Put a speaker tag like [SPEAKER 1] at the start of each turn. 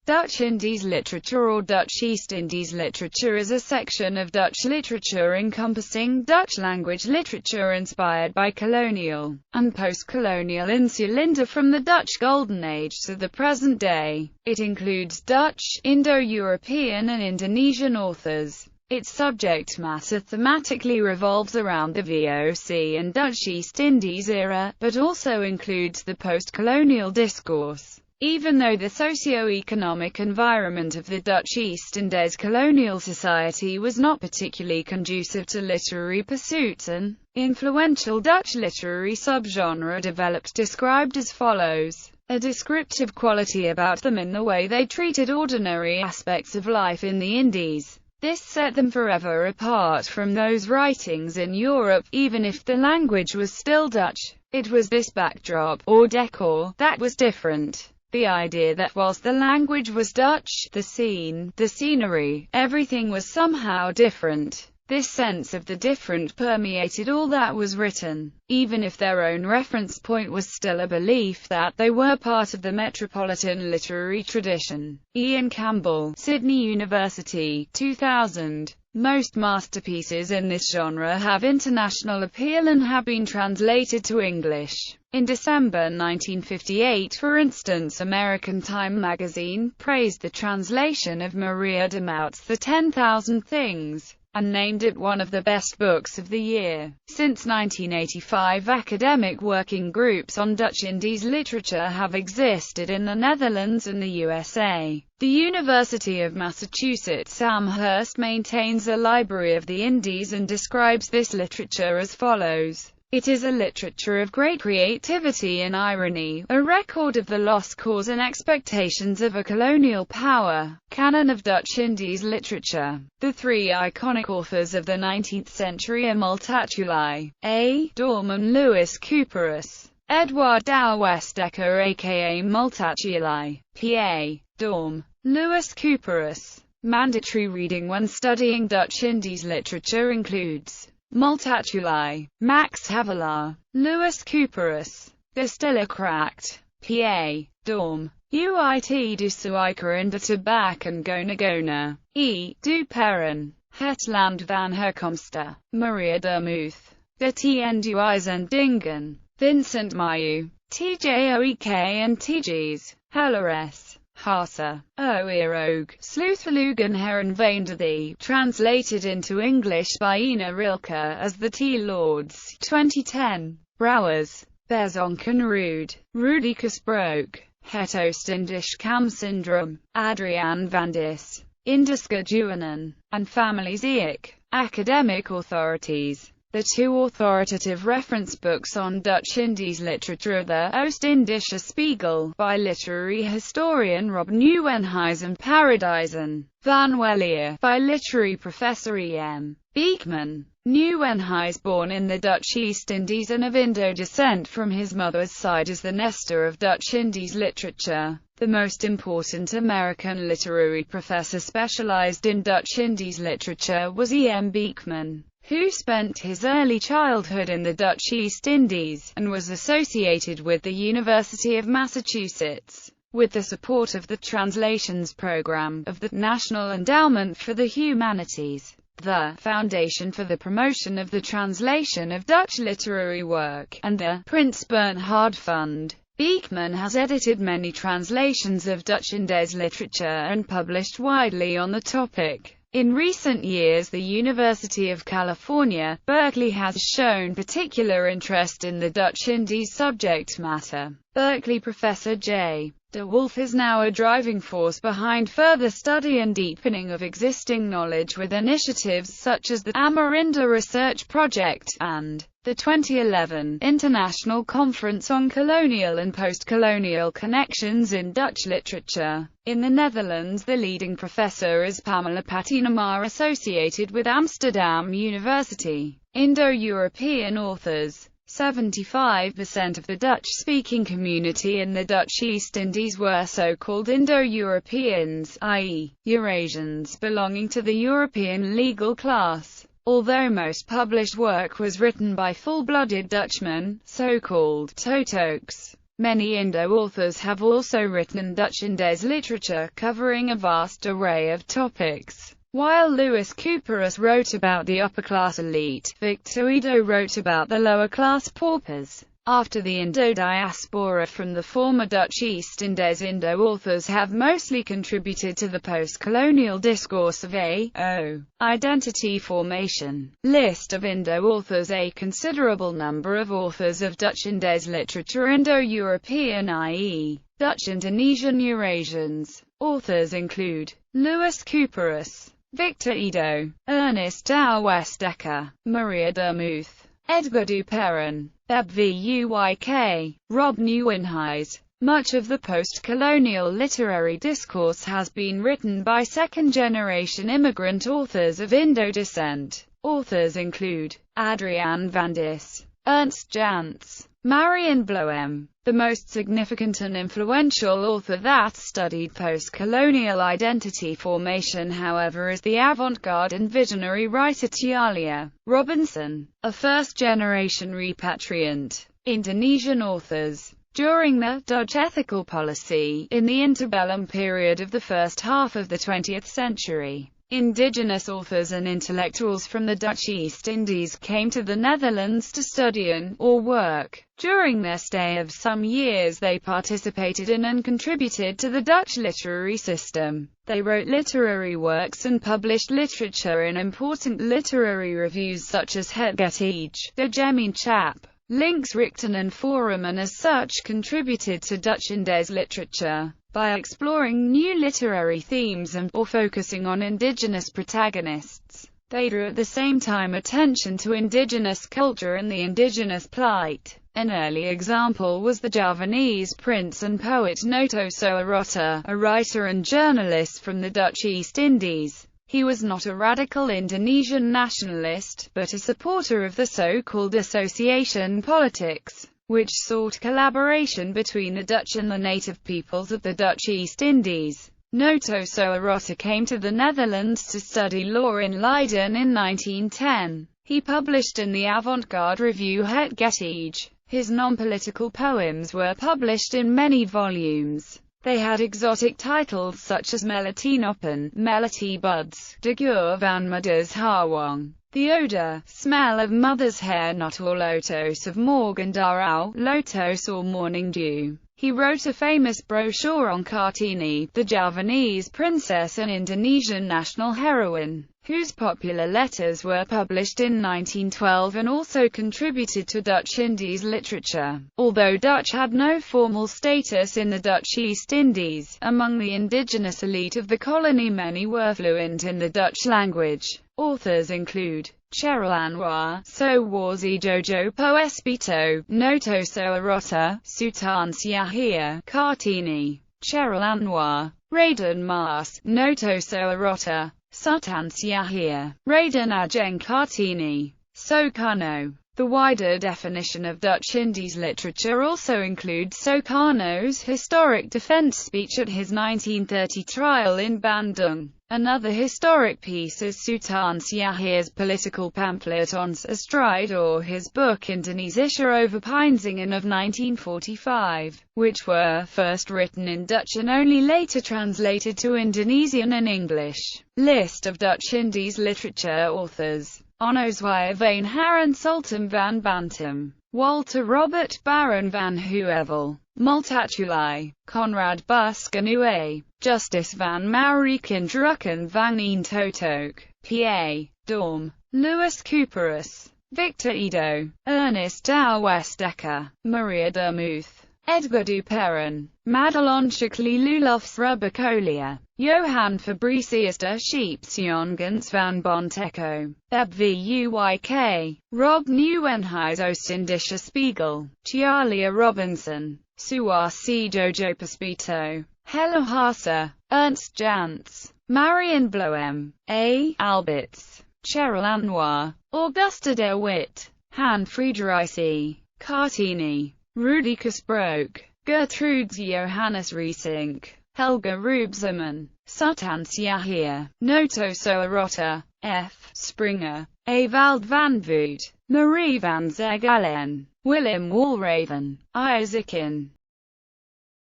[SPEAKER 1] Dutch Indies literature or Dutch East Indies literature is a section of Dutch literature encompassing Dutch language literature inspired by colonial and post-colonial insulinda from the Dutch Golden Age to the present day. It includes Dutch, Indo-European and Indonesian authors. Its subject matter thematically revolves around the VOC and Dutch East Indies era, but also includes the post-colonial discourse. Even though the socio-economic environment of the Dutch East Indies colonial society was not particularly conducive to literary pursuits, an influential Dutch literary subgenre developed described as follows: a descriptive quality about them in the way they treated ordinary aspects of life in the Indies. This set them forever apart from those writings in Europe, even if the language was still Dutch. It was this backdrop, or decor, that was different. The idea that whilst the language was Dutch, the scene, the scenery, everything was somehow different. This sense of the different permeated all that was written, even if their own reference point was still a belief that they were part of the metropolitan literary tradition. Ian Campbell, Sydney University, 2000. Most masterpieces in this genre have international appeal and have been translated to English. In December 1958, for instance, American Time magazine praised the translation of Maria de Mout's The 10,000 Things, and named it one of the best books of the year. Since 1985, academic working groups on Dutch Indies literature have existed in the Netherlands and the USA. The University of Massachusetts Amherst maintains a library of the Indies and describes this literature as follows. It is a literature of great creativity and irony, a record of the lost cause and expectations of a colonial power. Canon of Dutch Indies literature. The three iconic authors of the 19th century are Multatuli, A. Dorm and Louis Couperus. Edward Douwe Westdekker aka Multatuli, P.A. Dorm. Louis Couperus. Mandatory reading when studying Dutch Indies literature includes Multatuli, Max Havelaar, Louis Couperus, De Stille Kracht, P.A. Dorm, Uit de Suiker en de Tabak en Gona, E. Du Perron, Het Land van Herkomst, Maria de Muth, De Neuhuys en Dingen, Vincent Mayu, Tjoek en Tjs, Helleres. Hasa, O Eroog, Sleuthelugen Heron Vander Thee, translated into English by Ina Rilke as The Tea Lords, 2010. Brouwers, Bezonken Ruud, Rudicus Broek, Het Oost-Indisch Kam Syndrome, Adriaan van Dis, Indiska Juanen, and Families Eek. Academic authorities. The two authoritative reference books on Dutch Indies literature are the Oost-Indische Spiegel, by literary historian Rob Neuhuys, and Paradijzen van Wellier, by literary professor E.M. Beekman. Neuhuys, born in the Dutch East Indies and of Indo descent from his mother's side, is the Nestor of Dutch Indies literature. The most important American literary professor specialized in Dutch Indies literature was E.M. Beekman, who spent his early childhood in the Dutch East Indies, and was associated with the University of Massachusetts. With the support of the Translations Program of the National Endowment for the Humanities, the Foundation for the Promotion of the Translation of Dutch Literary Work, and the Prince Bernhard Fund, Beekman has edited many translations of Dutch Indies literature and published widely on the topic. In recent years, the University of California, Berkeley has shown particular interest in the Dutch Indies subject matter. Berkeley professor J. De Wolf is now a driving force behind further study and deepening of existing knowledge with initiatives such as the Amarinda Research Project, and the 2011 International Conference on Colonial and Post-Colonial Connections in Dutch Literature. In the Netherlands, the leading professor is Pamela Patinama, associated with Amsterdam University. Indo-European authors. 75% of the Dutch-speaking community in the Dutch East Indies were so-called Indo-Europeans, i.e., Eurasians belonging to the European legal class. Although most published work was written by full-blooded Dutchmen, so-called Totoks, Many Indo authors have also written in Dutch Indies literature covering a vast array of topics. While Louis Couperus wrote about the upper-class elite, Victor Edo wrote about the lower-class paupers. After the Indo-diaspora from the former Dutch East Indies, Indo authors have mostly contributed to the post-colonial discourse of identity formation. List of Indo authors. A considerable number of authors of Dutch Indies literature, Indo-European i.e., Dutch Indonesian Eurasians. Authors include Louis Couperus, Victor Edo, Ernest Douwes-Dekker, Maria de Muth, Edgar Dupeyron, Beb Vuyk, Rob Neuhuys. Much of the post-colonial literary discourse has been written by second-generation immigrant authors of Indo descent. Authors include Adriaan van Dis, Ernst Jantz, Marion Bloem. The most significant and influential author that studied post-colonial identity formation, however, is the avant-garde and visionary writer Tialia Robinson, a first-generation repatriant. Indonesian authors. During the Dutch ethical policy, in the interbellum period of the first half of the 20th century, indigenous authors and intellectuals from the Dutch East Indies came to the Netherlands to study or work. During their stay of some years, they participated in and contributed to the Dutch literary system. They wrote literary works and published literature in important literary reviews such as Het Getij, De Gemeenschap, Linksrichting and Forum, and as such contributed to Dutch Indies literature by exploring new literary themes or focusing on indigenous protagonists. They drew at the same time attention to indigenous culture and the indigenous plight. An early example was the Javanese prince and poet Noto Soeharto, a writer and journalist from the Dutch East Indies. He was not a radical Indonesian nationalist, but a supporter of the so-called association politics, which sought collaboration between the Dutch and the native peoples of the Dutch East Indies. Noto Soeharto came to the Netherlands to study law in Leiden in 1910. He published in the avant-garde review Het Getij. His non-political poems were published in many volumes. They had exotic titles such as Melatinopen, Melody Buds, De Geur van Moeders Haarwang, The Odor, Smell of Mother's Hair, Not All Lotos of Morgendarau, Lotos or Morning Dew. He wrote a famous brochure on Kartini, the Javanese princess and Indonesian national heroine, whose popular letters were published in 1912 and also contributed to Dutch Indies literature. Although Dutch had no formal status in the Dutch East Indies, among the indigenous elite of the colony many were fluent in the Dutch language. Authors include Cheryl Anwar, Soewarzi Jojo Poespito, Noto Soeharto, Sultan Syahir, Kartini, Cheryl Anwar, Raden Mas, Noto Soeharto, Sultan Syahir, Raden Ajeng Kartini, Sukarno. The wider definition of Dutch Indies literature also includes Sukarno's historic defense speech at his 1930 trial in Bandung. Another historic piece is Sultan Syahir's political pamphlet on Astride, or his book Indonesia over Peinzingen of 1945, which were first written in Dutch and only later translated to Indonesian and English. List of Dutch Indies literature authors. Onno Zwijveen Haren Sultan van Bantam, Walter Robert Baron van Heuvel, Multatuli, Conrad Buskenue, Justice van Maurikindrukken van Eenthotok, P.A. Dorm, Louis Couperus, Victor Edo, Ernest Douwes-Dekker, Maria de Muth, Edgar Dupeyron, Madelon Shakli Lulofs Rubicolia, Johan Fabricius de Scheepsjongens van Bontecco, Beb Vuyk, Rob Neuhuys Oostindische Spiegel, Tialia Robinson, Suarsi Jojo Pospito, Helle Haase, Ernst Jantz, Marion Bloem, A. Alberts, Cheryl Anwar, Augusta de Witt, Han Friedrichs, Kartini, Rudy Kasbroek, Gertrude Johannes Riesink, Helga Rubzeman, Sultan Syahir, Noto Soeharto, F. Springer, Ewald van Voet, Marie van Zegalen, Willem Walraven, Isaacin,